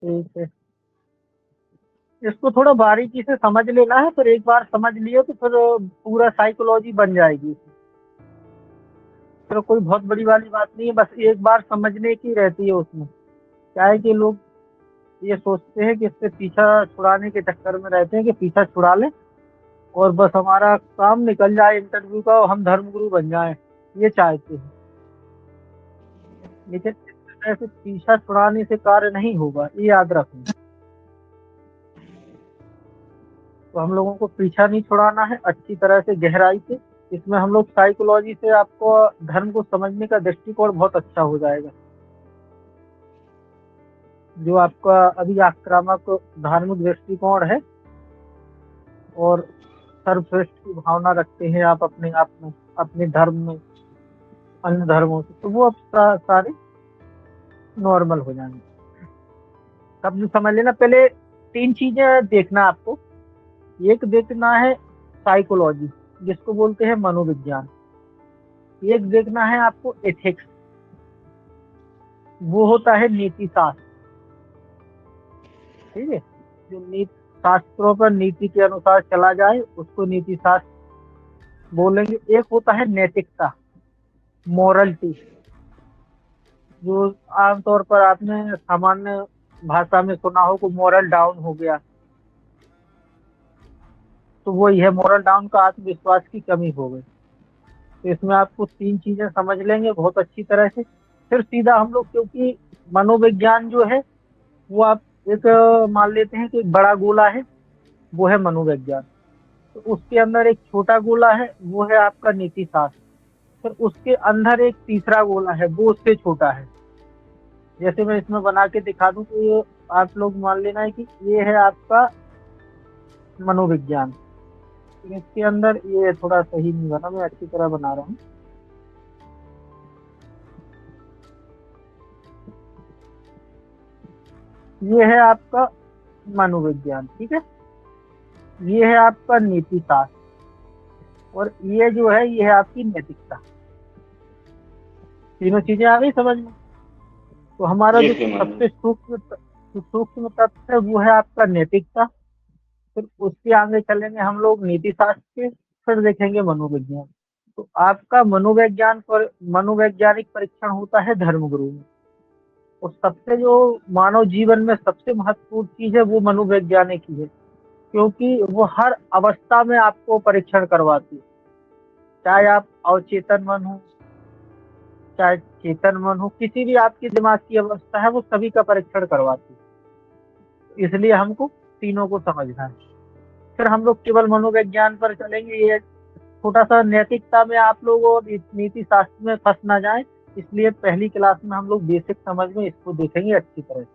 ठीक है, इसको थोड़ा बारीकी से समझ लेना है, फिर एक बार समझ लिए तो फिर पूरा साइकोलॉजी बन जाएगी। फिर कोई बहुत बड़ी वाली बात नहीं है, बस एक बार समझने की रहती है उसमें। क्या है कि लोग ये सोचते हैं कि इससे पीछा छुड़ाने के चक्कर में रहते हैं कि पीछा छुड़ा लें और बस हमारा काम निकल जाए इंटरव्यू का और हम धर्मगुरु बन जाएं, ये चाहते हैं। लेकिन इस तरह से पीछा छुड़ाने से कार्य नहीं होगा, ये याद रखना। तो हम लोगों को पीछा नहीं छुड़ाना है, अच्छी तरह से गहराई से। इसमें हम लोग साइकोलॉजी से आपको धर्म को समझने का दृष्टिकोण बहुत अच्छा हो जाएगा। जो आपका अभी आक्रामक धार्मिक दृष्टिकोण है और सर्वश्रेष्ठ की भावना रखते हैं आप अपने आप में, अपने धर्म में, अन्य धर्मों से, तो वो अब सारे नॉर्मल हो जाएंगे। अब समझ लेना, पहले तीन चीजें देखना आपको। एक देखना है साइकोलॉजी, जिसको बोलते हैं मनोविज्ञान। एक देखना है आपको एथिक्स, वो होता है नीति शास्त्र। ठीक है, जो नीति शास्त्रों पर नीति के अनुसार चला जाए उसको नीति शास्त्र बोलेंगे। एक होता है नैतिकता, मोरलिटी, जो आमतौर पर आपने सामान्य भाषा में सुना हो को मोरल डाउन हो गया, तो वही है, मोरल डाउन का आत्मविश्वास की कमी हो गई। तो इसमें आपको तीन चीजें समझ लेंगे बहुत अच्छी तरह से, फिर सीधा हम लोग, क्योंकि मनोविज्ञान जो है वो आप एक मान लेते हैं कि एक बड़ा गोला है, वो है मनोविज्ञान। तो उसके अंदर एक छोटा गोला है, वो है आपका नीति शास्त्र। फिर उसके अंदर एक तीसरा गोला है, वो उससे छोटा है। जैसे मैं इसमें बना के दिखा दूं तो ये आप लोग मान लेना है कि ये है आपका मनोविज्ञान। इसके अंदर ये थोड़ा सही नहीं बना, मैं अच्छी तरह बना रहा हूँ। ये है आपका मनोविज्ञान, ठीक है। ये है आपका नीति शास्त्र, और ये जो है ये है आपकी नैतिकता। तीनों चीजें आ गई समझ में। तो हमारा जो यस मान लो। सबसे सूक्ष्म तत्व है वो है आपका नैतिकता। फिर उसके आगे चलेंगे हम लोग नीति शास्त्र के, फिर देखेंगे मनोविज्ञान। तो आपका मनोविज्ञान पर मनोवैज्ञानिक परीक्षण होता है धर्मगुरु में। और सबसे जो मानव जीवन में सबसे महत्वपूर्ण चीज है वो मनोवैज्ञानिक ही है, क्योंकि वो हर अवस्था में आपको परीक्षण करवाती है। चाहे आप अवचेतन मन हो, चाहे चेतन मन हो, किसी भी आपके दिमाग की अवस्था है वो सभी का परीक्षण करवाती है। इसलिए हमको तीनों को समझना है। फिर हम लोग केवल मनोविज्ञान पर चलेंगे। ये छोटा सा नैतिकता में आप लोग और इस नीति शास्त्र में फंस ना जाए, इसलिए पहली क्लास में हम लोग बेसिक समझ में इसको देखेंगे अच्छी तरह से।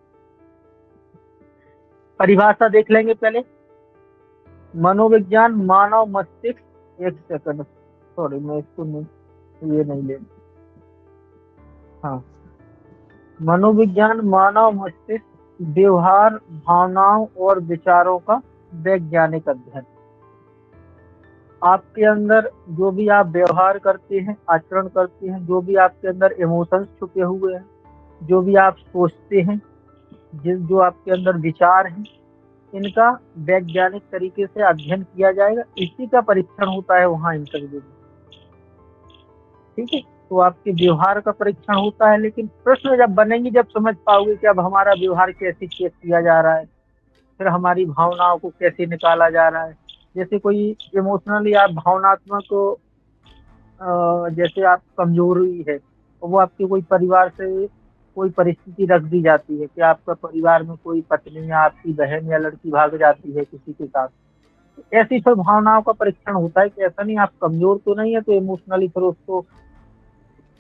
परिभाषा देख लेंगे पहले। मनोविज्ञान मानव मस्तिष्क, एक सेकंड, सॉरी मैं इसको नहीं, ये नहीं ले, हाँ। मनोविज्ञान मानव मस्तिष्क, व्यवहार, भावनाओं और विचारों का वैज्ञानिक अध्ययन। आपके अंदर जो भी आप व्यवहार करते हैं, आचरण करते हैं, जो भी आपके अंदर इमोशंस छुपे हुए हैं, जो भी आप सोचते हैं, जो आपके अंदर विचार हैं, इनका वैज्ञानिक तरीके से अध्ययन किया जाएगा। इसी का परीक्षण होता है वहाँ इंटरव्यू में। ठीक है, तो आपके व्यवहार का परीक्षण होता है, लेकिन प्रश्न जब बनेंगे जब समझ पाओगे कि अब हमारा व्यवहार कैसे चेक किया जा रहा है, फिर हमारी भावनाओं को कैसे निकाला जा रहा है। जैसे कोई इमोशनली आप भावनात्मक जैसे आप कमजोरी है, तो वो आपके कोई परिवार से कोई परिस्थिति रख दी जाती है कि आपका परिवार में कोई पत्नी या आपकी बहन या लड़की भाग जाती है किसी के साथ, तो ऐसी फिर भावनाओं का परीक्षण होता है कि ऐसा नहीं आप कमजोर तो नहीं है, तो इमोशनली फिर उसको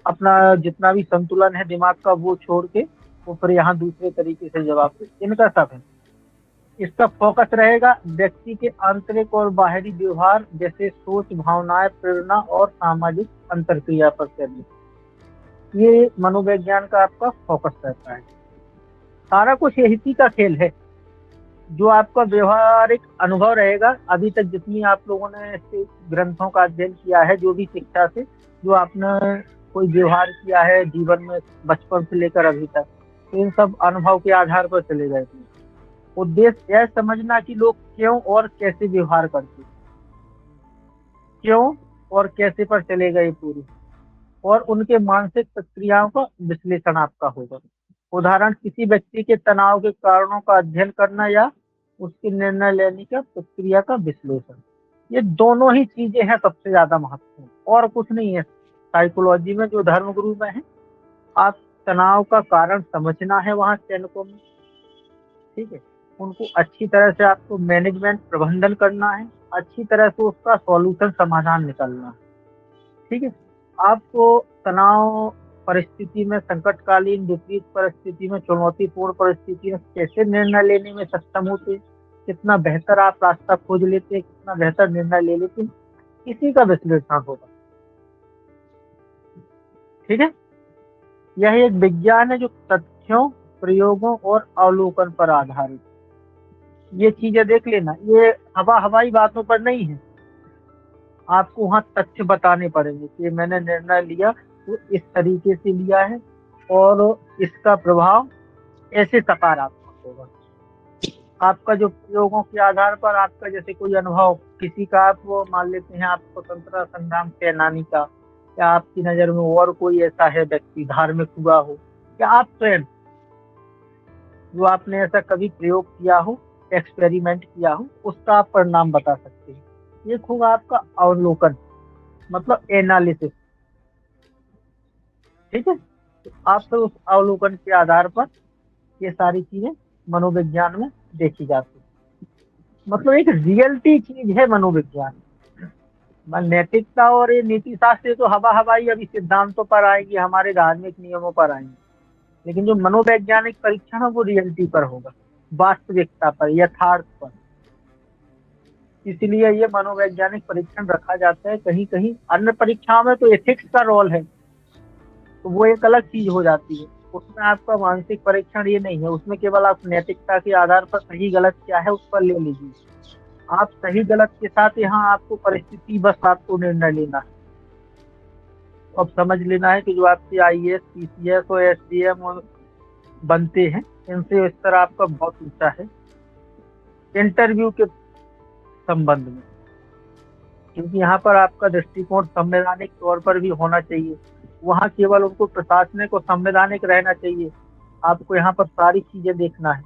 अपना जितना भी संतुलन है दिमाग का वो छोड़ के वो फिर यहाँ दूसरे तरीके से जवाब दे। इनका सब है। इसका फोकस रहेगा व्यक्ति के आंतरिक और बाहरी व्यवहार, जैसे सोच, भावनाएं, प्रेरणा और सामाजिक अंतरक्रिया पर केंद्रित। ये मनोविज्ञान का आपका फोकस रहता है। सारा कुछ यही का खेल है। जो आपका व्यवहारिक अनुभव रहेगा, अभी तक जितनी आप लोगों ने ऐसे ग्रंथों का अध्ययन किया है, जो भी शिक्षा से जो आपने कोई व्यवहार किया है जीवन में बचपन से लेकर अभी तक, तो इन सब अनुभव के आधार पर चले गए थे। उद्देश्य यह समझना कि लोग क्यों और कैसे व्यवहार करते, क्यों और कैसे पर चले गए पूरे, और उनके मानसिक प्रक्रियाओं का विश्लेषण आपका होगा। उदाहरण, किसी व्यक्ति के तनाव के कारणों का अध्ययन करना या उसके निर्णय लेने का प्रक्रिया का विश्लेषण। ये दोनों ही चीजें हैं सबसे ज्यादा महत्वपूर्ण, और कुछ नहीं है। साइकोलॉजी में जो धर्मगुरु में है, आप तनाव का कारण समझना है वहां सैनिकों में, ठीक है। उनको अच्छी तरह से आपको मैनेजमेंट प्रबंधन करना है, अच्छी तरह से उसका सॉल्यूशन समाधान निकालना है, ठीक है। आपको तनाव परिस्थिति में, संकटकालीन विपरीत परिस्थिति में, चुनौतीपूर्ण परिस्थिति में कैसे निर्णय लेने में सक्षम होते, कितना बेहतर आप रास्ता खोज लेते, कितना बेहतर निर्णय ले लेते, इसी का विश्लेषण होगा, ठीक है। यह एक विज्ञान है जो तथ्यों, प्रयोगों और अवलोकन पर आधारित। ये चीजें देख लेना, ये हवाई बातों पर नहीं है। आपको वहां तथ्य बताने पड़ेंगे कि मैंने निर्णय लिया तो इस तरीके से लिया है और इसका प्रभाव ऐसे सकारात्मक होगा। आपका जो प्रयोगों के आधार पर आपका जैसे कोई अनुभव, किसी का आप वो मान लेते हैं आप स्वतंत्रता संग्राम सेनानी का, या आपकी नजर में और कोई ऐसा है व्यक्ति धार्मिक हुआ हो, या आप स्वयं जो आपने ऐसा कभी प्रयोग किया हो, एक्सपेरिमेंट किया हो, उसका आप परिणाम बता सकते हैं। एक होगा आपका अवलोकन, मतलब एनालिसिस, ठीक है। तो आपसे उस अवलोकन के आधार पर ये सारी चीजें मनोविज्ञान में देखी जाती है। मतलब एक रियलिटी चीज है मनोविज्ञान। नैतिकता और ये नीति शास्त्र तो हवाई अभी सिद्धांतों पर आएगी, हमारे धार्मिक नियमों पर आएंगे, लेकिन जो मनोवैज्ञानिक परीक्षण है वो रियलिटी पर होगा, वास्तविकता पर, यथार्थ पर। इसलिए ये मनोवैज्ञानिक परीक्षण रखा जाता है। कहीं कहीं अन्य परीक्षाओं में तो एथिक्स का रोल है, तो वो एक अलग चीज हो जाती है। उसमें आपका मानसिक परीक्षण ये नहीं है, उसमें केवल आप नैतिकता के आधार पर सही गलत क्या है उस पर ले लीजिए। आप सही गलत के साथ यहाँ आपको परिस्थिति बस आपको निर्णय लेना है। अब समझ लेना है कि जो आपके आईएएस, पीसीएस और एसडीएम बनते हैं, इनसे स्तर आपका बहुत ऊंचा है इंटरव्यू के संबंध में, क्योंकि यहाँ पर आपका दृष्टिकोण संवैधानिक तौर पर भी होना चाहिए। वहाँ केवल उनको प्रशासनिक और संवैधानिक रहना चाहिए, आपको यहाँ पर सारी चीजें देखना है,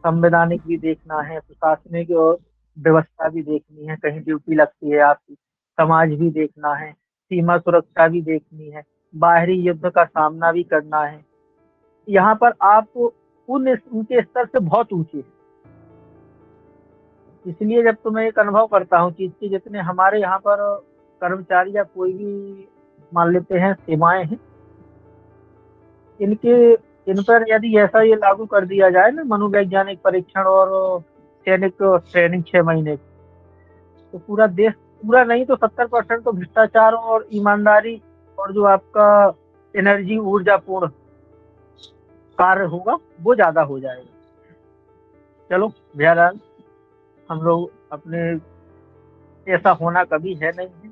संवैधानिक भी देखना है, प्रशासनिक और व्यवस्था भी देखनी है, कहीं ड्यूटी लगती है आपकी, समाज भी देखना है, सीमा सुरक्षा भी देखनी है, बाहरी युद्ध का सामना भी करना है। यहाँ पर आप उनके स्तर से बहुत ऊंचे हैं। इसलिए जब तो मैं एक अनुभव करता हूँ चीज की, जितने हमारे यहाँ पर कर्मचारी या कोई भी मान लेते हैं सेवाएं हैं, इनके इन पर यदि ऐसा ये लागू कर दिया जाए ना मनोवैज्ञानिक परीक्षण और सैनिक ट्रेनिंग 6 महीने, तो पूरा देश, पूरा नहीं तो 70% तो भ्रष्टाचार और ईमानदारी और जो आपका एनर्जी ऊर्जापूर्ण कार्य होगा वो ज्यादा हो जाएगा। चलो बहरहाल हम लोग अपने, ऐसा होना कभी है नहीं है,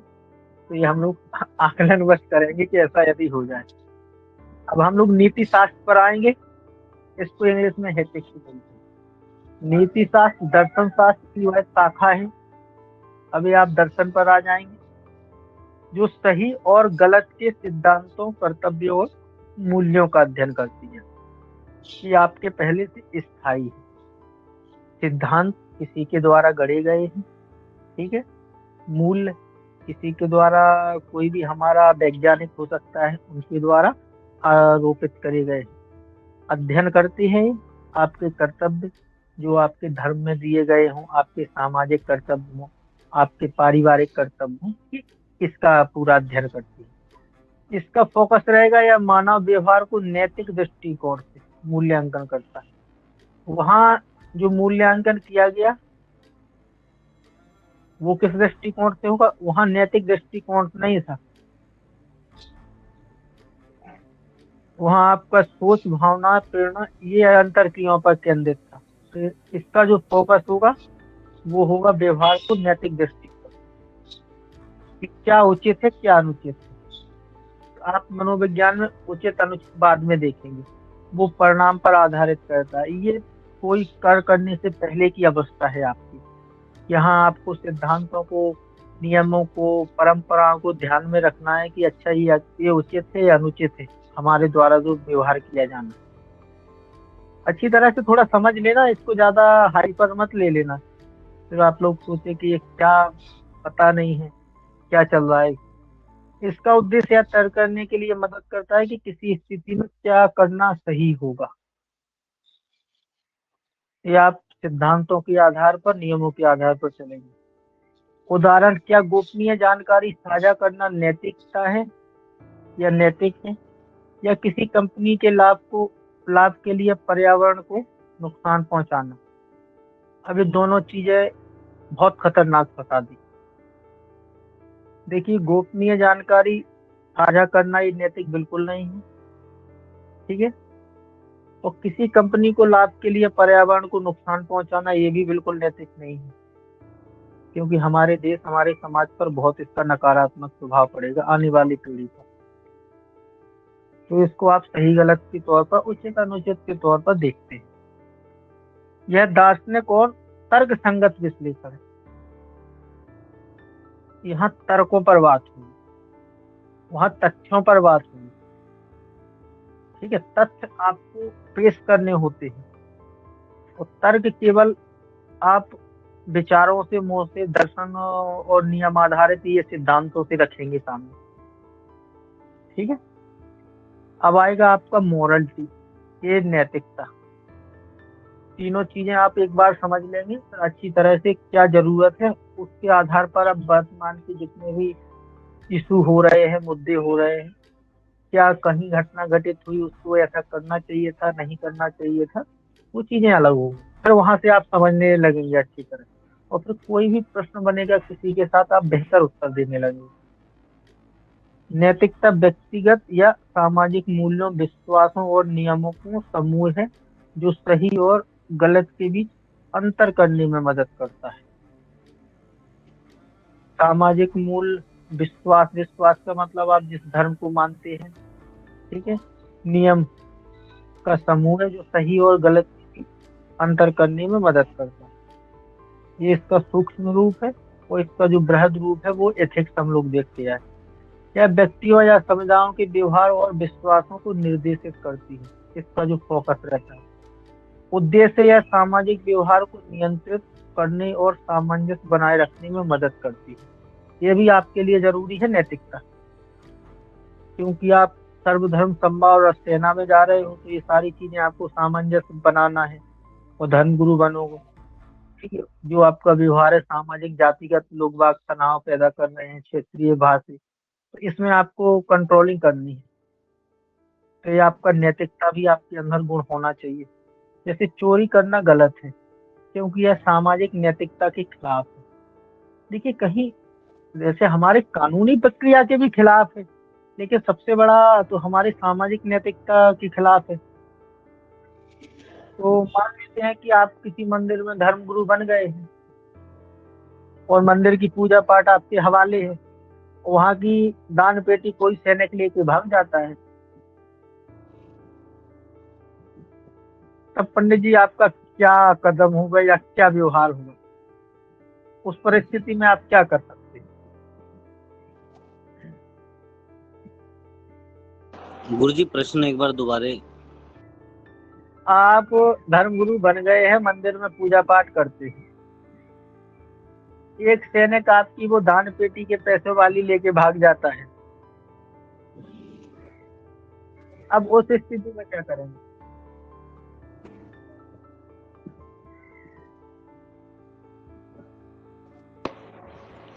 तो ये हम लोग आकलन बस करेंगे कि ऐसा यदि हो जाए। अब हम लोग नीति शास्त्र पर आएंगे, इसको इंग्लिश में एथिक्स बोलते हैं। नीति शास्त्र दर्शन शास्त्र की वह शाखा है। अभी आप दर्शन पर आ जाएंगे, जो सही और गलत के सिद्धांतों, कर्तव्यों और मूल्यों का अध्ययन करती है। ये आपके पहले से स्थायी है, सिद्धांत किसी के द्वारा गढ़े गए हैं, ठीक है। मूल्य किसी के द्वारा, कोई भी हमारा वैज्ञानिक हो सकता है, उनके द्वारा आरोपित करे गए। अध्ययन करते हैं आपके कर्तव्य, जो आपके धर्म में दिए गए हों, आपके सामाजिक कर्तव्य हों, आपके पारिवारिक कर्तव्य हों, इसका पूरा अध्ययन करती है। इसका फोकस रहेगा या मानव व्यवहार को नैतिक दृष्टिकोण से मूल्यांकन करता है। वहाँ जो मूल्यांकन किया गया वो किस दृष्टिकोण से होगा, वहाँ नैतिक दृष्टिकोण से नहीं था, वहाँ आपका सोच, भावना, प्रेरणा, ये अंतर क्रियाओं पर केंद्रित था। तो इसका जो फोकस होगा वो होगा व्यवहार को नैतिक दृष्टिकोण, कि क्या उचित है क्या अनुचित है। आप मनोविज्ञान में उचित अनुचित बाद में देखेंगे, वो परिणाम पर आधारित करता है। ये कोई कर करने से पहले की अवस्था है आपकी। यहाँ आपको सिद्धांतों को, नियमों को, परंपराओं को ध्यान में रखना है कि अच्छा ये उचित है या अनुचित है, हमारे द्वारा जो व्यवहार किया जाना। अच्छी तरह से थोड़ा समझ लेना, इसको ज्यादा हाइपर मत ले लेना। फिर आप लोग सोचे कि ये क्या, पता नहीं है क्या चल रहा है। इसका उद्देश्य यह तय करने के लिए मदद करता है कि किसी स्थिति में क्या करना सही होगा। ये आप सिद्धांतों के आधार पर, नियमों के आधार पर चलेंगे। उदाहरण, क्या गोपनीय जानकारी साझा करना नैतिकता है या नैतिक है, या किसी कंपनी के लाभ के लिए पर्यावरण को नुकसान पहुंचाना। अब ये दोनों चीजें बहुत खतरनाक फंसा दी। देखिए, गोपनीय जानकारी साझा करना ये नैतिक बिल्कुल नहीं है, ठीक है। और किसी कंपनी को लाभ के लिए पर्यावरण को नुकसान पहुंचाना ये भी बिल्कुल नैतिक नहीं है, क्योंकि हमारे देश, हमारे समाज पर बहुत इसका नकारात्मक प्रभाव पड़ेगा आने वाली पीढ़ी पर। तो इसको आप सही गलत के तौर पर, उचित अनुचित के तौर पर देखते हैं। यह दार्शनिक और तर्क संगत विश्लेषण है। यहाँ तर्कों पर बात हुई, वहां तथ्यों पर बात हुई, ठीक है। तथ्य आपको पेश करने होते हैं, और तर्क केवल आप विचारों से, मुंह से, दर्शन और नियम आधारित ये सिद्धांतों से रखेंगे सामने, ठीक है। अब आएगा आपका मोरलिटी, ये नैतिकता। तीनों चीजें आप एक बार समझ लेंगे तो अच्छी तरह से क्या जरूरत है, उसके आधार पर अब वर्तमान के जितने भी इशू हो रहे हैं, मुद्दे हो रहे हैं, क्या कहीं घटना घटित हुई, उसको ऐसा करना चाहिए था, नहीं करना चाहिए था, वो चीजें अलग होंगी। फिर वहां से आप समझने लगेंगे अच्छी तरह, और फिर कोई भी प्रश्न बनेगा किसी के साथ, आप बेहतर उत्तर देने लगेंगे। नैतिकता व्यक्तिगत या सामाजिक मूल्यों, विश्वासों और नियमों को समूह है जो सही और गलत के बीच अंतर करने में मदद करता है। सामाजिक मूल्य, विश्वास, विश्वास का मतलब आप जिस धर्म को मानते हैं, ठीक है। नियम का समूह है जो सही और गलत के बीच अंतर करने में मदद करता है। ये इसका सूक्ष्म रूप है, और इसका जो बृहद रूप है वो एथिक्स हम लोग देखते हैं। यह व्यक्तियों या समुदायों के व्यवहार और विश्वासों को निर्देशित करती है, इसका जो फोकस रहता है। उद्देश्य यह सामाजिक व्यवहार को नियंत्रित करने और सामंजस्य बनाए रखने में मदद करती है। ये भी आपके लिए जरूरी है नैतिकता, क्योंकि आप सर्वधर्म समभाव और सेना में जा रहे हो, तो ये सारी चीजें आपको सामंजस्य बनाना है, और धर्म गुरु बनोगे, ठीक है। जो आपका व्यवहार है सामाजिक, जातिगत लोग बाग तनाव पैदा कर रहे हैं, क्षेत्रीय भाषा, तो इसमें आपको कंट्रोलिंग करनी है। तो ये आपका नैतिकता भी आपके अंदर गुण होना चाहिए। जैसे चोरी करना गलत है, क्योंकि यह सामाजिक नैतिकता के खिलाफ है। देखिए, कहीं जैसे हमारे कानूनी प्रक्रिया के भी खिलाफ है, लेकिन सबसे बड़ा तो हमारी सामाजिक नैतिकता के खिलाफ है। तो मान लेते हैं कि आप किसी मंदिर में धर्म गुरु बन गए हैं, और मंदिर की पूजा पाठ आपके हवाले है, वहां की दान पेटी कोई सैनिक लेके भाग जाता है, तब पंडित जी आपका क्या कदम होगा या क्या व्यवहार होगा? उस परिस्थिति में आप क्या कर सकते हैं? गुरुजी प्रश्न एक बार दोबारे। आप धर्म गुरु बन गए हैं, मंदिर में पूजा पाठ करते हैं, एक सैनिक आपकी वो दान पेटी के पैसे वाली लेके भाग जाता है, अब उस स्थिति में क्या करेंगे?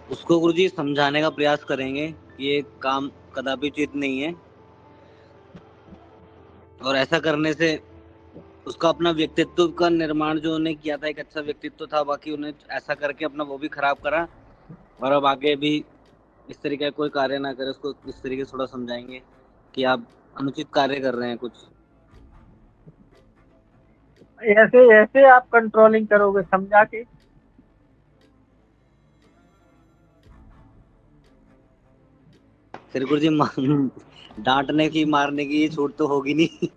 उसको गुरुजी समझाने का प्रयास करेंगे कि ये काम कदापि उचित नहीं है, और ऐसा करने से उसका अपना व्यक्तित्व का निर्माण जो उन्हें किया था, एक अच्छा व्यक्तित्व था, बाकी उन्हें ऐसा करके अपना वो भी खराब करा, और अब आगे भी इस तरीके का कोई कार्य ना करे। उसको इस तरीके से थोड़ा समझाएंगे कि आप अनुचित कार्य कर रहे हैं कुछ। ऐसे ऐसे आप कंट्रोलिंग करोगे समझा के? फिर गुरुजी डांटने की, मारने की छूट तो होगी नहीं।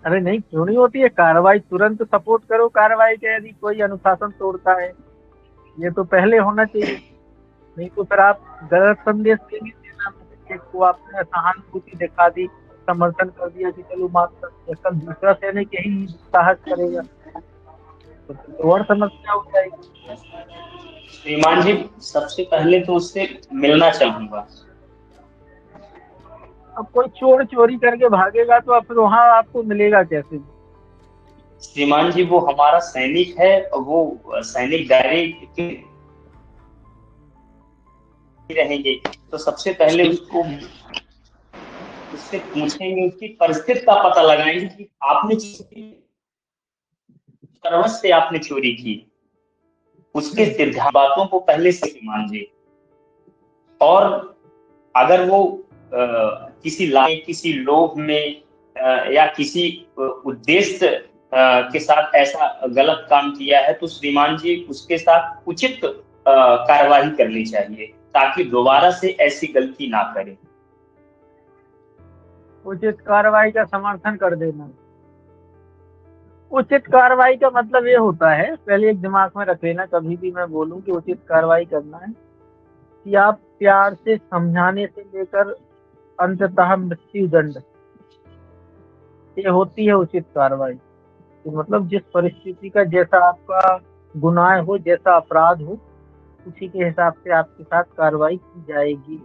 अरे नहीं, क्यों नहीं होती है कार्रवाई? तुरंत सपोर्ट करो कार्रवाई के, यदि कोई अनुशासन तोड़ता है। ये तो पहले होना चाहिए। नहीं तो फिर आप गलत संदेश देंगे सेना में से। एक को आपने सहानुभूति दिखा दी, समर्थन कर दिया कि चलो माफ कर दिया, कल दूसरा सैनिक यही साहस करेगा तो फिर तो और समस्या हो जाएगी। श्रीमान जी, सबसे पहले तो उससे मिलना चाहूंगा। अब कोई चोर चोरी करके भागेगा तो अब फिर वहां आपको मिलेगा कैसे? श्रीमान जी, वो हमारा सैनिक है और वो सैनिक दायरे के रहेंगे, तो सबसे पहले उसको उससे पूछेंगे, उसकी परिस्थिति का पता लगाएंगे कि आपने तरवश से आपने चोरी की, उसके सिद्धांत बातों को पहले से मान जी। और अगर वो किसी लालच, किसी लोभ में या किसी उद्देश्य के साथ ऐसा गलत काम किया है, तो श्रीमान जी उसके साथ उचित कार्रवाई करनी चाहिए, ताकि दोबारा से ऐसी गलती ना करे। उचित कार्रवाई का समर्थन कर देना। उचित कार्रवाई का मतलब ये होता है, पहले एक दिमाग में रख लेना, कभी भी मैं बोलूं कि उचित कार्रवाई करना है कि आप प्यार से समझाने से लेकर अंततः मृत्यु दंड, ये होती है उचित कार्रवाई। तो मतलब जिस परिस्थिति का जैसा आपका गुनाह हो, जैसा अपराध हो, उसी के हिसाब से आपके साथ कार्रवाई की जाएगी।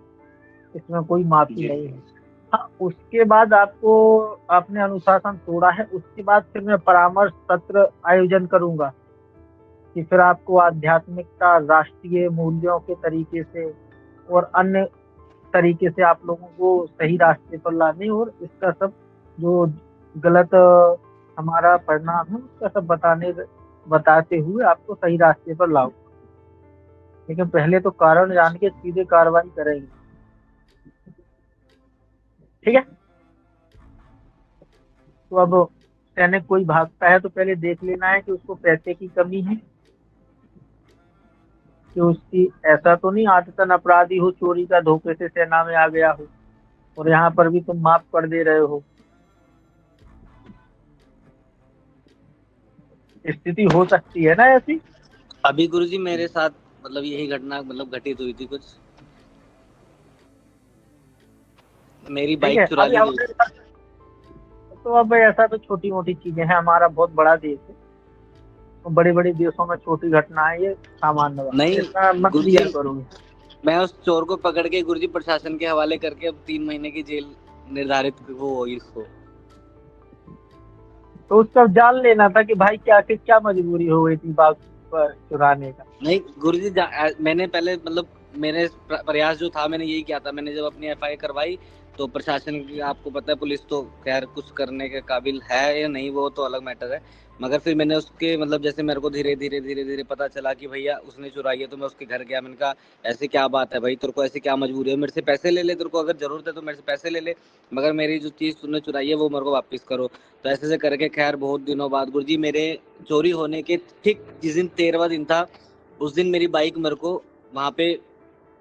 इसमें कोई माफी जी नहीं है। हाँ, उसके बाद आपको, आपने अनुशासन तोड़ा है, उसके बाद फिर मैं परामर्श सत्र आयोजन करूंगा कि फिर आपको आध्यात्मिकता, राष्ट्रीय मूल्यों के तरीके से और अन्य तरीके से आप लोगों को सही रास्ते पर लाने, और इसका सब जो गलत हमारा परिणाम है उसका सब बताते हुए आपको सही रास्ते पर लाओ। लेकिन पहले तो कारण जान के सीधे कार्रवाई करेंगे। ठीक है? तो अब सैनिक कोई भागता है तो पहले देख लेना है कि उसको पैसे की कमी है, कि उसकी ऐसा तो नहीं आदतन अपराधी हो, चोरी का धोखे से सेना में आ गया हो और यहाँ पर भी तुम माफ कर दे रहे हो। स्थिति हो सकती है ना ऐसी। अभी गुरुजी मेरे साथ मतलब यही घटना मतलब घटित हुई थी कुछ। मेरी ठीक बाइक है, चुरा अभी ली गई। हमारे साथ तो अब ऐसा तो छोटी मोटी चीजें हैं, हमारा बहुत बड़ा देश है, तो बड़े बड़े देशों में छोटी घटना है, ये सामान्य बात है, नहीं इतना मत लिया गुरुजी, करो। मैं उस चोर को पकड़ के गुरुजी प्रशासन के हवाले करके अब 3 महीने की जेल निर्धारित वो होगी इसको। तो उसका जान लेना था कि भाई क्या क्या मजबूरी हो गई थी बाइक पर चुराने का। नहीं गुरुजी, मैंने पहले मतलब मेरे प्रयास जो था मैंने यही किया था। मैंने जब अपनी एफआईआर करवाई तो प्रशासन की, आपको पता है पुलिस तो खैर कुछ करने के काबिल है या नहीं वो तो अलग मैटर है, मगर फिर मैंने उसके मतलब जैसे मेरे को धीरे धीरे धीरे धीरे पता चला कि भैया उसने चुराई है, तो मैं उसके घर गया। मैंने कहा ऐसे क्या बात है भाई, तेरे को ऐसी क्या मजबूरी है, मेरे से पैसे ले ले, तेरे को अगर जरूरत है तो मेरे से पैसे ले ले, मगर मेरी जो चीज़ तूने चुराई है वो मेरे को वापस करो। तो ऐसे से करके खैर बहुत दिनों बाद गुरुजी मेरे चोरी होने के ठीक जिस दिन 13वां दिन था, उस दिन मेरी बाइक मेरे को वहाँ पे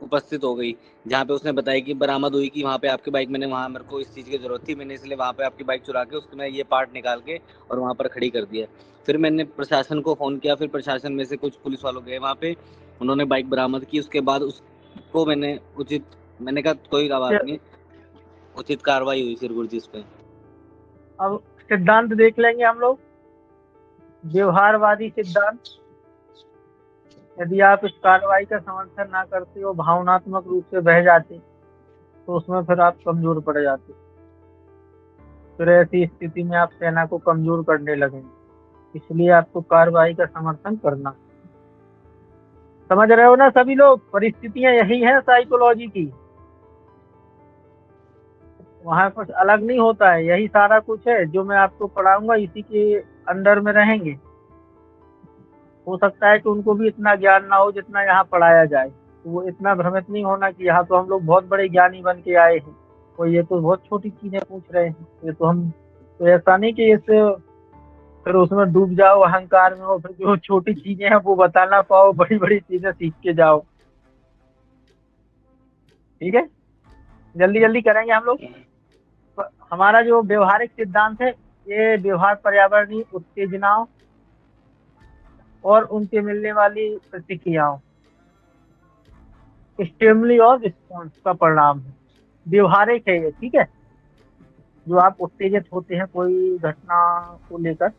उपस्थित हो गई, जहाँ पे उसने बताया कि बरामद हुई कि वहाँ पे आपकी बाइक, मैंने वहाँ मेरे को इस चीज़ की ज़रूरत थी, मैंने इसलिए वहाँ पे आपकी बाइक चुरा के उसमें ये पार्ट निकाल के और वहाँ पर खड़ी कर दिया। फिर मैंने प्रशासन को फ़ोन किया, फिर प्रशासन में से कुछ पुलिस वालों गए वहाँ पे, उन्होंने बाइक बरामद की। उसके बाद उसको मैंने कहा कोई बात नहीं, उचित कार्रवाई हुई फिर गुरुजी इस पे। अब सिद्धांत देख लेंगे हम लोग, व्यवहारवादी सिद्धांत। यदि आप इस कार्रवाई का समर्थन ना करते हो, भावनात्मक रूप से बह जाते, तो उसमें फिर आप कमजोर पड़ जाते। फिर ऐसी स्थिति में आप सेना को कमजोर करने लगेंगे। इसलिए आपको कार्रवाई का समर्थन करना। समझ रहे हो ना सभी लोग? परिस्थितियां यही हैं साइकोलॉजी की, वहां कुछ अलग नहीं होता है, यही सारा कुछ है जो मैं आपको पढ़ाऊंगा, इसी के अंडर में रहेंगे। हो सकता है कि उनको भी इतना ज्ञान ना हो जितना यहाँ पढ़ाया जाए, तो वो इतना भ्रमित नहीं होना कि यहाँ तो हम लोग बहुत बड़े ज्ञानी बन के आए हैं और ये तो बहुत छोटी चीजें पूछ रहे हैं। ये तो हम, तो ऐसा नहीं कि इससे फिर उसमें डूब जाओ अहंकार में, और फिर जो छोटी चीजें हैं वो बता ना पाओ, बड़ी बड़ी चीजें सीख के जाओ। ठीक है, जल्दी जल्दी करेंगे हम लोग। हमारा जो व्यवहारिक सिद्धांत है, ये व्यवहार पर्यावरणीय उत्तेजनाओं और उनसे मिलने वाली प्रतिक्रियाओं, स्टिमुली और रिस्पॉन्स का परिणाम है। व्यवहारिक है ये, ठीक है। जो आप उत्तेजित होते हैं कोई घटना को लेकर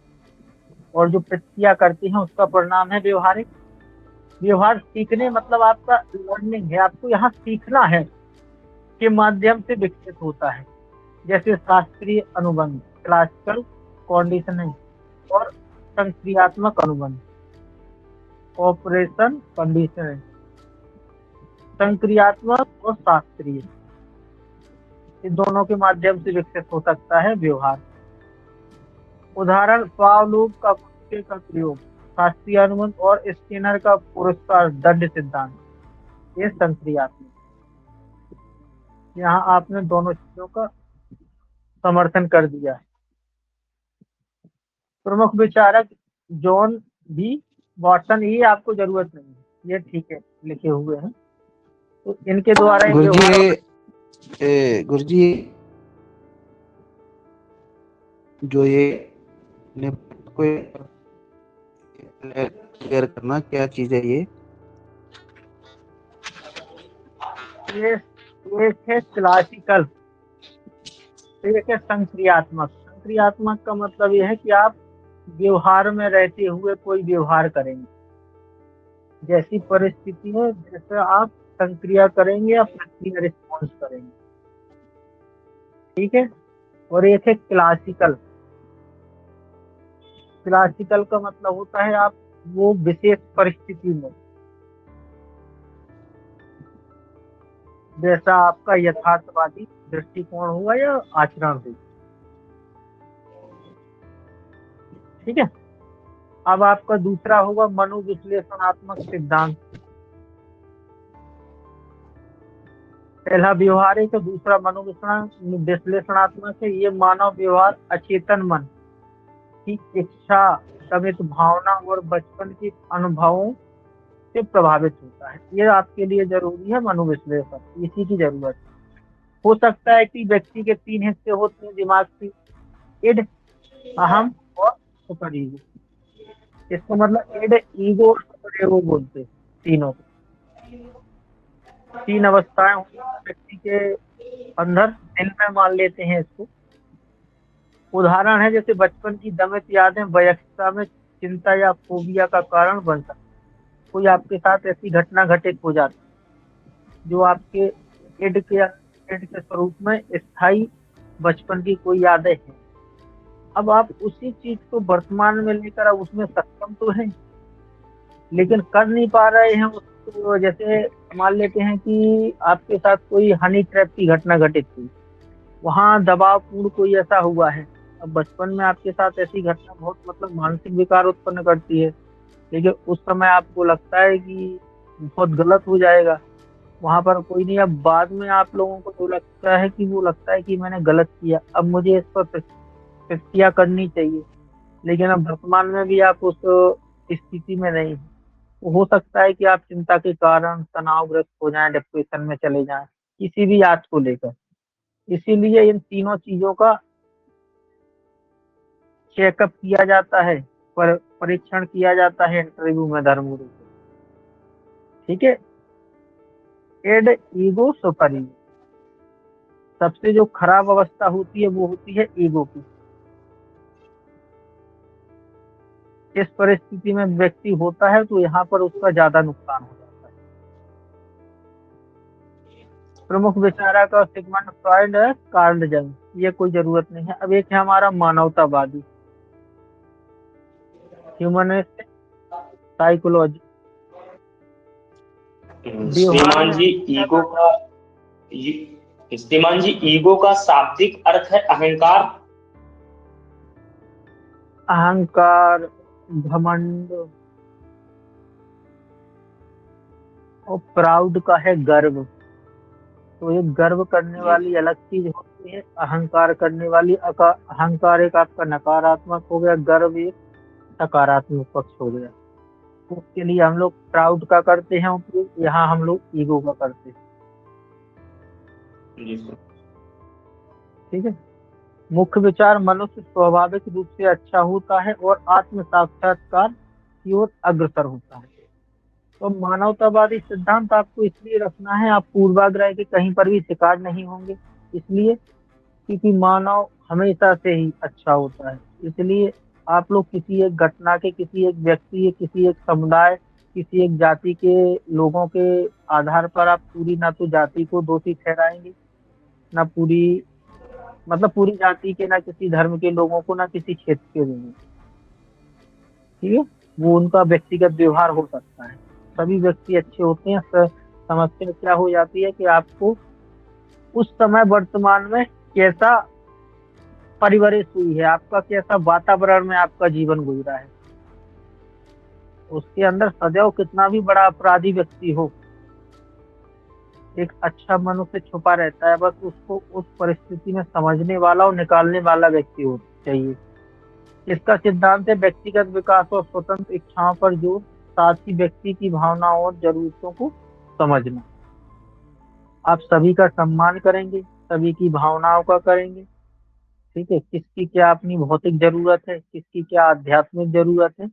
और जो प्रतिक्रिया करते हैं उसका परिणाम है व्यवहारिक। व्यवहार सीखने मतलब आपका लर्निंग है, आपको यहाँ सीखना है, के माध्यम से विकसित होता है। जैसे शास्त्रीय अनुबंध, क्लासिकल कंडीशनिंग, और संक्रियात्मक अनुबंध, ऑपरेशन कंडीशनिंग। संक्रियात्मक और शास्त्रीय, इन दोनों के माध्यम से विकसित हो सकता है व्यवहार। उदाहरण पावलोव का कुत्ते का प्रयोग, शास्त्रीय अनुबंध, और स्किनर का पुरस्कार दंड सिद्धांत, ये संक्रियात्मक। यहाँ आपने दोनों चीजों का समर्थन कर दिया है। प्रमुख विचारक जॉन बी वाटसन, ये आपको जरूरत नहीं है, ये ठीक है लिखे हुए हैं। तो इनके द्वारा एक गुरुजी व्यवहार गुरुजी जो ये ने कोई क्लियर करना क्या चीज है ये? ये एक है क्लासिकल, एक है संक्रियात्मक। संक्रियात्मक का मतलब यह है कि आप व्यवहार में रहते हुए कोई व्यवहार करेंगे, जैसी परिस्थिति है जैसे आप संक्रिया करेंगे या प्रतिक्रिया रिस्पॉन्स करेंगे, ठीक है। और एक है क्लासिकल। क्लासिकल का मतलब होता है आप वो विशेष परिस्थिति में, जैसा आपका यथार्थवादी दृष्टिकोण हुआ या आचरण हुआ, ठीक है। अब आपका दूसरा होगा मनोविश्लेषणात्मक सिद्धांत। पहला व्यवहारिक है, दूसरा विश्लेषणात्मक है। ये मानव व्यवहार अचेतन मन की इच्छा, समित भावना और बचपन के अनुभवों से प्रभावित होता है। ये आपके लिए जरूरी है मनोविश्लेषण, इसी की जरूरत है। हो सकता है कि व्यक्ति के 3 हिस्से होते हैं दिमाग की, इड, अहम और सुपर ईगो। इसका मतलब इड, ईगो और सुपर ईगो बोलते हैं तीनों को। 3 अवस्थाएं होती हैं व्यक्ति के अंदर, दिल में मान लेते हैं इसको। उदाहरण है जैसे बचपन की दमित यादें वयस्कता में चिंता या फोबिया का कारण बन सकती। कोई आपके साथ ऐसी घटना घटित हो जाती जो आपके इड के स्वरूप में स्थायी बचपन की कोई यादें हैं। अब आप उसी चीज को वर्तमान में लेकर अब उसमें सक्षम तो हैं, लेकिन कर नहीं पा रहे हैं उसको। जैसे मान लेते हैं कि आपके साथ कोई हनी ट्रैप की घटना घटित हुई, वहां दबावपूर्ण कोई ऐसा हुआ है। अब बचपन में आपके साथ ऐसी घटना बहुत मतलब मानसिक विकार उत्पन्न करती है, लेकिन उस समय आपको लगता है कि बहुत गलत हो जाएगा, वहां पर कोई नहीं। अब बाद में आप लोगों को तो लगता है कि मैंने गलत किया, अब मुझे इस पर प्रतिक्रिया करनी चाहिए, लेकिन अब वर्तमान में भी आप उस स्थिति में नहीं हैं। तो हो सकता है कि आप चिंता के कारण तनावग्रस्त हो जाएं, डिप्रेशन में चले जाएं, किसी भी याद को लेकर। इसीलिए इन तीनों चीजों का चेकअप किया जाता है, परीक्षण किया जाता है इंटरव्यू में धर्मगुरु से, ठीक है। Id, ego, super ego. सबसे जो खराब अवस्था होती है वो होती है ईगो की। इस परिस्थिति में व्यक्ति होता है तो यहाँ पर उसका ज्यादा नुकसान हो जाता है। प्रमुख विचारक और सिगमंड फ्रॉइड है, कार्ल जंग, ये कोई जरूरत नहीं है। अब एक है हमारा मानवतावादी, ह्यूमनिस्ट साइकोलॉजी। श्रीमान जी ईगो का शाब्दिक अर्थ है अहंकार। अहंकार, घमंड, और प्राउड का है गर्व। तो ये गर्व करने वाली अलग चीज होती है, अहंकार करने वाली। अहंकार एक आपका नकारात्मक हो गया, गर्व एक सकारात्मक पक्ष हो गया। तो उसके लिए हम लोग प्राउड का करते हैं उपयोग, यहाँ हम लोग ईगो का करते हैं, ठीक है। मुख्य विचार मनुष्य स्वाभाविक रूप से अच्छा होता है और आत्म साक्षात्कार की ओर अग्रसर होता है। तो मानवतावादी सिद्धांत आपको इसलिए रखना है, आप पूर्वाग्रह के कहीं पर भी शिकार नहीं होंगे, इसलिए क्योंकि मानव हमेशा से ही अच्छा होता है। इसलिए आप लोग किसी एक घटना के, किसी एक व्यक्ति, किसी एक समुदाय, किसी एक जाति के लोगों के आधार पर आप पूरी ना तो जाति को दोषी ठहराएंगे, ना पूरी मतलब पूरी जाति के, ना किसी धर्म के लोगों को, ना किसी क्षेत्र के लोगों को। ठीक है, वो उनका व्यक्तिगत व्यवहार हो सकता है, सभी व्यक्ति अच्छे होते हैं। समस्या क्या हो जाती है कि आपको उस समय वर्तमान में कैसा परिवरिश हुई है, आपका कैसा वातावरण में आपका जीवन गुजरा है, उसके अंदर सदैव कितना भी बड़ा अपराधी व्यक्ति हो, एक अच्छा मनुष्य छुपा रहता है। बस उसको उस परिस्थिति में समझने वाला और निकालने वाला व्यक्ति हो चाहिए। इसका सिद्धांत है व्यक्तिगत विकास और स्वतंत्र इच्छाओं पर जोर, साथ ही व्यक्ति की भावनाओं और जरूरतों को समझना। आप सभी का सम्मान करेंगे, सभी की भावनाओं का करेंगे। ठीक है, किसकी क्या अपनी भौतिक जरूरत है, किसकी क्या आध्यात्मिक जरूरत है,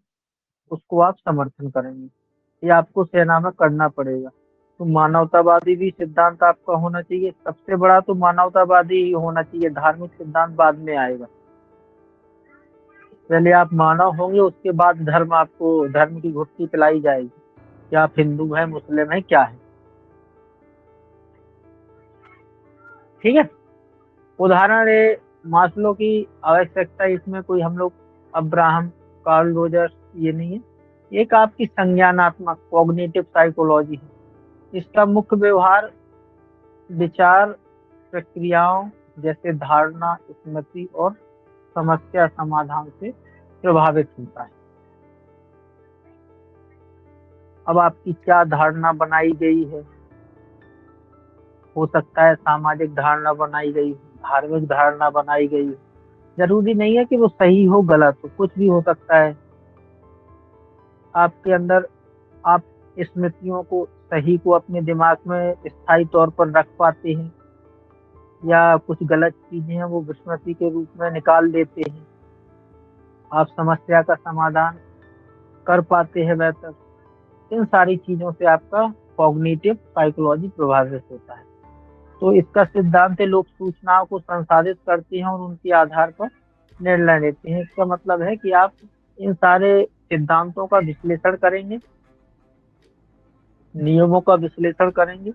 उसको आप समर्थन करेंगे। ये आपको सेना में करना पड़ेगा। तो मानवतावादी भी सिद्धांत आपका होना चाहिए। सबसे बड़ा तो मानवतावादी ही होना चाहिए, धार्मिक सिद्धांत बाद में आएगा। पहले आप मानव होंगे, उसके बाद धर्म, आपको धर्म की घुट्टी पिलाई जाएगी कि आप हिंदू हैं, मुस्लिम हैं, क्या है। ठीक है, उदाहरण है मास्लो की आवश्यकता, इसमें कोई हम लोग अब्राहम कार्ल रोजर्स ये नहीं है, एक आपकी संज्ञानात्मक कॉग्निटिव साइकोलॉजी है। इसका मुख्य व्यवहार विचार प्रक्रियाओं जैसे धारणा, स्मृति और समस्या समाधान से प्रभावित होता है। अब आपकी क्या धारणा बनाई गई है, हो सकता है सामाजिक धारणा बनाई गई, धार्मिक धारणा बनाई गई, जरूरी नहीं है कि वो सही हो गलत हो, कुछ भी हो सकता है। आपके अंदर आप स्मृतियों को, सही को अपने दिमाग में स्थायी तौर पर रख पाते हैं, या कुछ गलत चीजें हैं वो विस्मृति के रूप में निकाल देते हैं। आप समस्या का समाधान कर पाते हैं बेहतर। इन सारी चीजों से आपका कॉग्निटिव साइकोलॉजी प्रभावित होता है। तो इसका सिद्धांत है लोग सूचनाओं को संसाधित करते हैं और उनके आधार पर निर्णय लेते हैं। इसका मतलब है कि आप इन सारे सिद्धांतों का विश्लेषण करेंगे, नियमों का विश्लेषण करेंगे,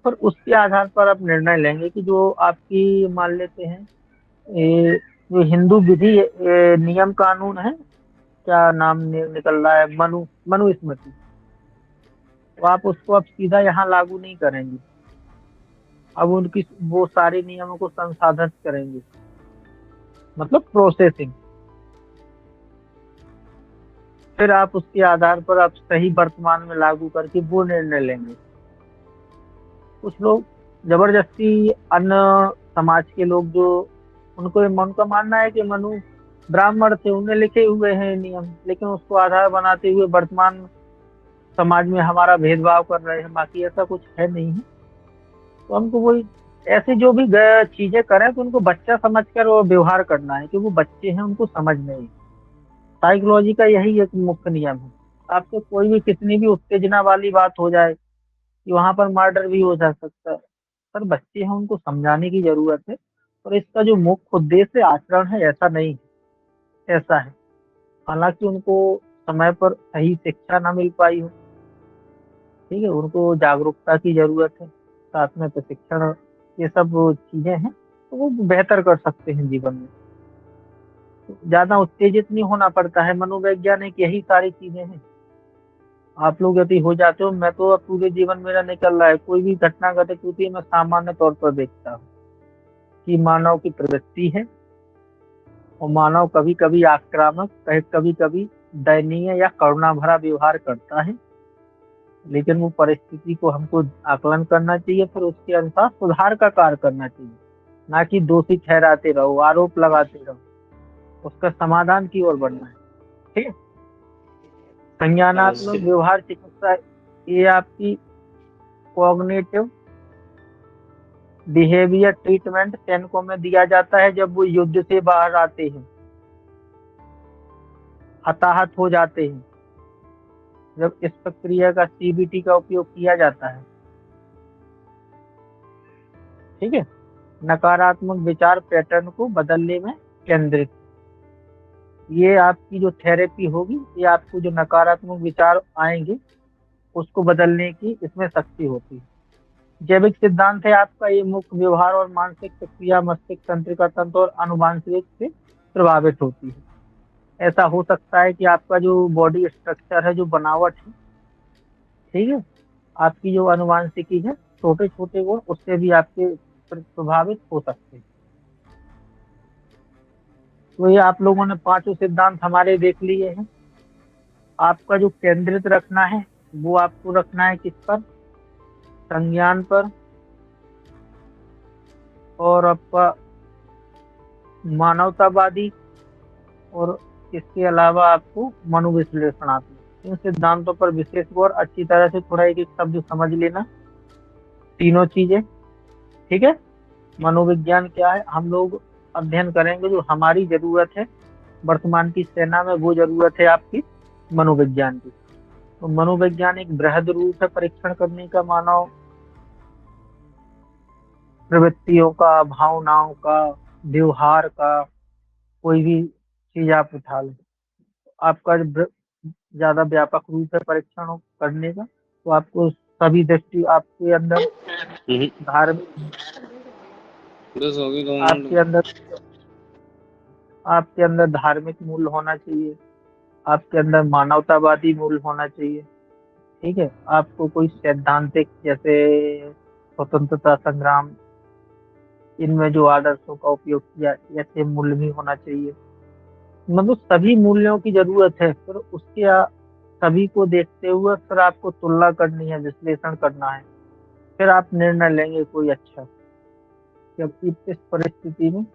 और उसके आधार पर आप निर्णय लेंगे कि जो आपकी मान लेते हैं जो हिंदू विधि नियम कानून है, क्या नाम निकल रहा है, मनुस्मृति, तो आप उसको अब सीधा यहाँ लागू नहीं करेंगे, अब उनकी वो सारे नियमों को संसाधित करेंगे, मतलब प्रोसेसिंग। फिर आप उसके आधार पर आप सही वर्तमान में लागू करके वो निर्णय लेंगे। कुछ लोग जबरदस्ती, अन्य समाज के लोग जो, उनका मानना है कि मनु ब्राह्मण थे, उन्हें लिखे हुए हैं नियम, लेकिन उसको आधार बनाते हुए वर्तमान समाज में हमारा भेदभाव कर रहे हैं, बाकी ऐसा कुछ है नहीं है। तो हमको वही ऐसे जो भी चीजें करें तो उनको बच्चा समझकर वो व्यवहार करना है, कि वो बच्चे हैं, उनको समझ नहीं। साइकोलॉजी का यही एक मुख्य नियम है। आपसे कोई भी कितनी भी उत्तेजना वाली बात हो जाए कि वहां पर मर्डर भी हो जा सकता है, पर बच्चे हैं, उनको समझाने की जरूरत है। और इसका जो मुख्य उद्देश्य आचरण है ऐसा नहीं है, ऐसा है। हालांकि उनको समय पर सही शिक्षा ना मिल पाई हो, ठीक है, उनको जागरूकता की जरूरत है, साथ में प्रशिक्षण, ये सब चीजें हैं, तो वो बेहतर कर सकते हैं जीवन में। तो ज्यादा उत्तेजित नहीं होना पड़ता है, मनोवैज्ञानिक यही सारी चीजें हैं। आप लोग यदि हो जाते हो, मैं तो अब पूरे जीवन मेरा निकल रहा है, कोई भी घटना घटित होती है मैं सामान्य तौर पर देखता हूँ कि मानव की प्रवृत्ति है, और मानव कभी कभी आक्रामक, कभी कभी दयनीय या करुणा भरा व्यवहार करता है, लेकिन वो परिस्थिति को हमको आकलन करना चाहिए, फिर उसके अनुसार सुधार का कार्य करना चाहिए, ना कि दोषी ठहराते रहो, आरोप लगाते रहो, उसका समाधान की ओर बढ़ना है। ठीक है, संज्ञानात्मक व्यवहार चिकित्सा, ये आपकी कॉग्निटिव बिहेवियर ट्रीटमेंट सैनिकों में दिया जाता है जब वो युद्ध से बाहर आते हैं, हताहत हो जाते हैं, जब इस प्रक्रिया का सीबीटी का उपयोग किया जाता है। ठीक है। नकारात्मक विचार पैटर्न को बदलने में केंद्रित, ये आपकी जो थेरेपी होगी, ये आपको जो नकारात्मक विचार आएंगे उसको बदलने की इसमें शक्ति होती है। जैविक सिद्धांत है आपका, ये मुख्य व्यवहार और मानसिक प्रक्रिया मस्तिष्क तंत्रिका तंत्र और आनुवंशिक से प्रभावित होती है। ऐसा हो सकता है कि आपका जो बॉडी स्ट्रक्चर है, जो बनावट है, ठीक है, आपकी जो आनुवंशिकी है, छोटे छोटे गुण उससे भी आपके प्रभावित हो सकते हैं। तो ये आप लोगों ने पांचों सिद्धांत हमारे देख लिए हैं। आपका जो केंद्रित रखना है वो आपको रखना है किस पर? संज्ञान पर, और आपका मानवतावादी, और इसके अलावा आपको मनोविश्लेषणात्मक। इन सिद्धांतों पर विशेष गौर, अच्छी तरह से थोड़ा एक एक शब्द समझ लेना, तीनों चीजें। ठीक है। मनोविज्ञान क्या है, हम लोग अध्ययन करेंगे जो हमारी जरूरत है वर्तमान की सेना में, वो जरूरत है आपकी मनोविज्ञान की। तो मनोविज्ञान एक बृहद रूप है परीक्षण करने का मानव प्रवृत्तियों का, भावनाओं का, व्यवहार का, कोई भी चीज आप उठा लें। आपका ज्यादा व्यापक रूप है परीक्षण करने का, तो आपको सभी दृष्टि आपके अंदर धार्मिक, बस होगी 2 आपके मिनट। अंदर आपके अंदर धार्मिक मूल्य होना चाहिए, आपके अंदर मानवतावादी मूल्य होना चाहिए। ठीक है। आपको कोई सैद्धांतिक, जैसे स्वतंत्रता संग्राम, इनमें जो आदर्शों का उपयोग किया, ऐसे मूल्य भी होना चाहिए। मतलब सभी मूल्यों की जरूरत है, फिर उसके सभी को देखते हुए फिर आपको तुलना करनी है, विश्लेषण करना है, फिर आप निर्णय लेंगे कोई अच्छा। क्योंकि इस परिस्थिति में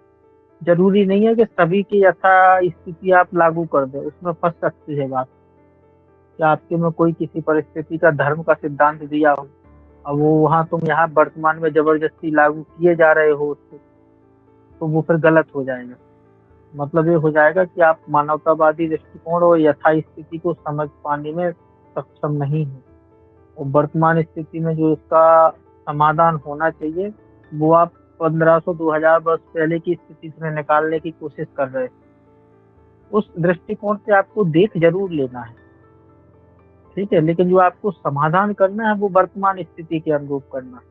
जरूरी नहीं है कि सभी की यथा स्थिति आप लागू कर दें, उसमें फंस सकती है बात कि आपके में कोई किसी परिस्थिति का धर्म का सिद्धांत दिया हो, अब वो वहां तुम यहाँ वर्तमान में जबरदस्ती लागू किए जा रहे हो उसको, तो वो फिर गलत हो जाएगा। मतलब ये हो जाएगा कि आप मानवतावादी दृष्टिकोण और यथा स्थिति को समझ पाने में सक्षम नहीं है, और वर्तमान स्थिति में जो इसका समाधान होना चाहिए वो आप 1500-2000 वर्ष पहले की स्थिति से निकालने की कोशिश कर रहे हैं। उस दृष्टिकोण से आपको देख जरूर लेना है, ठीक है, लेकिन जो आपको समाधान करना है वो वर्तमान स्थिति के अनुरूप करना है।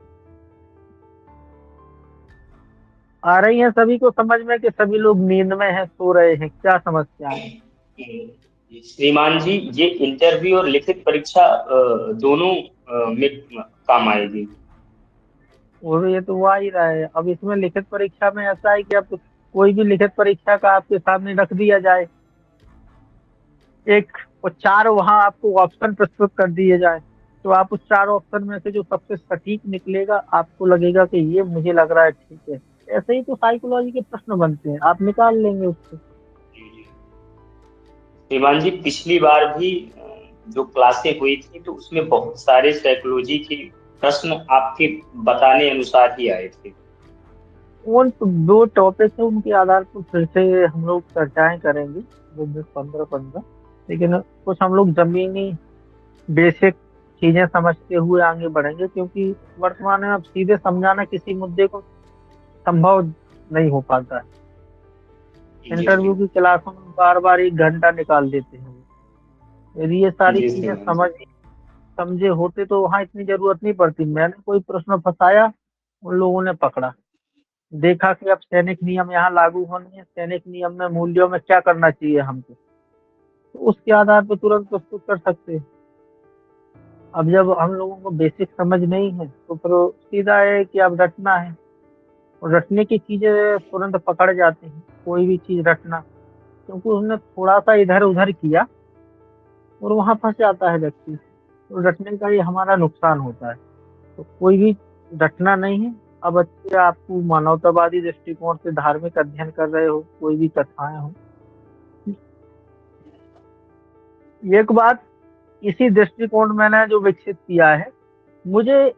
आ रही है सभी को समझ में कि सभी लोग नींद में हैं, सो रहे हैं, क्या समस्या है? श्रीमान जी, ये इंटरव्यू और लिखित परीक्षा दोनों में काम आएगी। और ये तो आ ही रहा है। अब इसमें लिखित परीक्षा में ऐसा है कि अब कोई भी लिखित परीक्षा का आपके सामने रख दिया जाए, एक और चार वहां आपको ऑप्शन प्रस्तुत कर दिए जाए, तो आप उस चार ऑप्शन में से जो सबसे सटीक निकलेगा, आपको लगेगा कि ये मुझे लग रहा है ठीक है। ऐसे ही तो साइकोलॉजी के प्रश्न बनते हैं, आप निकाल लेंगे उससे। श्रीमान जी, पिछली बार भी जो क्लासें हुई थी तो उसमें बहुत सारे साइकोलॉजी के प्रश्न आपके बताने अनुसार ही आए थे। उन दो टॉपिक है, उनके आधार पर फिर से हम लोग चर्चाएं करेंगे, वो 15-15। लेकिन कुछ हम लोग जमीनी बेसिक चीजें समझते हुए आगे बढ़ेंगे, क्योंकि वर्तमान में अब सीधे समझाना किसी मुद्दे को संभव नहीं हो पाता है। इंटरव्यू की क्लासों में बार बार 1 घंटा निकाल देते हैं। यदि ये सारी जी चीजें श्रीमान जी। समझे होते तो वहाँ इतनी जरूरत नहीं पड़ती। मैंने कोई प्रश्न फंसाया, उन लोगों ने पकड़ा, देखा कि अब सैनिक नियम यहाँ लागू होने हैं, सैनिक नियम में मूल्यों में क्या करना चाहिए हमको, तो उसके आधार पर तुरंत प्रस्तुत कर सकते हैं। अब जब हम लोगों को बेसिक समझ नहीं है तो फिर सीधा है कि अब रटना है, और रटने की चीजें तुरंत पकड़ जाती हैं, कोई भी चीज रटना, क्योंकि उसने थोड़ा सा इधर उधर किया और वहां फंस जाता है व्यक्ति। तो रटने का ये हमारा नुकसान होता है। तो कोई भी रटना नहीं है। अब अच्छे आपको मानवतावादी दृष्टिकोण से धार्मिक अध्ययन कर रहे हो, कोई भी कथाएं हो, एक बात, इसी दृष्टिकोण मैंने जो विकसित किया है, मुझे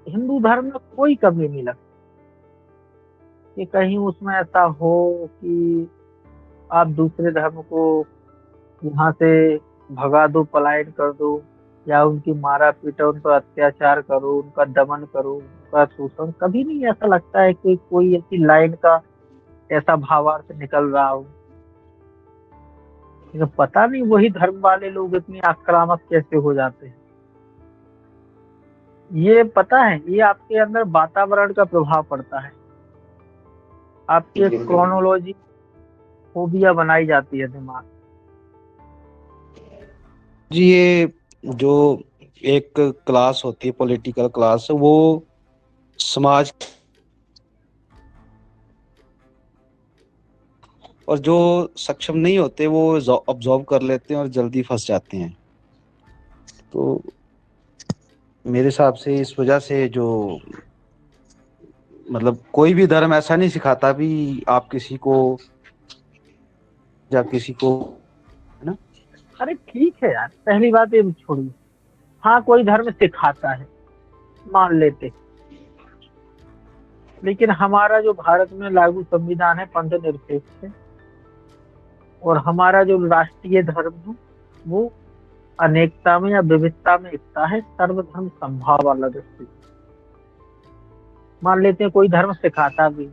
हिंदू धर्म में कोई कमी नहीं लगती कि कहीं उसमें ऐसा हो कि आप दूसरे धर्म को यहाँ से भगा दो, पलायन कर दो, या उनकी मारा पीटा, उन पर अत्याचार करो, उनका दमन करो, उनका शोषण। कभी नहीं ऐसा लगता है कि कोई ऐसी लाइन का ऐसा भावार्थ निकल रहा हो। लेकिन पता नहीं वही धर्म वाले लोग इतनी आक्रामक कैसे हो जाते हैं। ये पता है, ये आपके अंदर वातावरण का प्रभाव पड़ता है। आपके बिल्कुल। क्रोनोलॉजी फोबिया बनाई जाती है दिमाग। जी, ये जो एक क्लास होती है, पॉलिटिकल क्लास, वो समाज और जो सक्षम नहीं होते वो ऑब्जॉर्व कर लेते हैं और जल्दी फंस जाते हैं। तो मेरे हिसाब से इस वजह से जो मतलब कोई भी धर्म ऐसा नहीं सिखाता भी आप किसी को या किसी को, है ना। अरे ठीक है यार, पहली बात ये छोड़िए। हाँ, कोई धर्म सिखाता है, मान लेते, लेकिन हमारा जो भारत में लागू संविधान है पंथ निरपेक्ष है, और हमारा जो राष्ट्रीय धर्म है वो अनेकता में या विविधता में एकता है, सर्वधर्म समभाव वाला दृष्टि। मान लेते हैं कोई धर्म सिखाता भी है,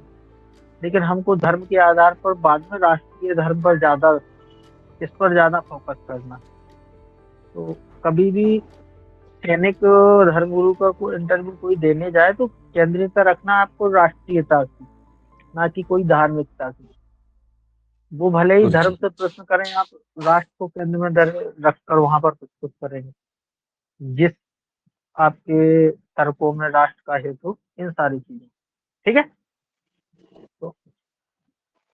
लेकिन हमको धर्म के आधार पर बाद में राष्ट्रीय धर्म पर ज्यादा, इस पर ज्यादा फोकस करना। तो कभी भी सैनिक धर्मगुरु का कोई इंटरव्यू कोई देने जाए तो केंद्रीयता रखना आपको राष्ट्रीयता की, ना कि कोई धार्मिकता की। वो भले ही धर्म से प्रश्न करें, आप राष्ट्र को केंद्र में रखकर वहां पर प्रस्तुत करेंगे, जिस आपके तर्कों में राष्ट्र का हेतु, इन सारी चीजें। ठीक है।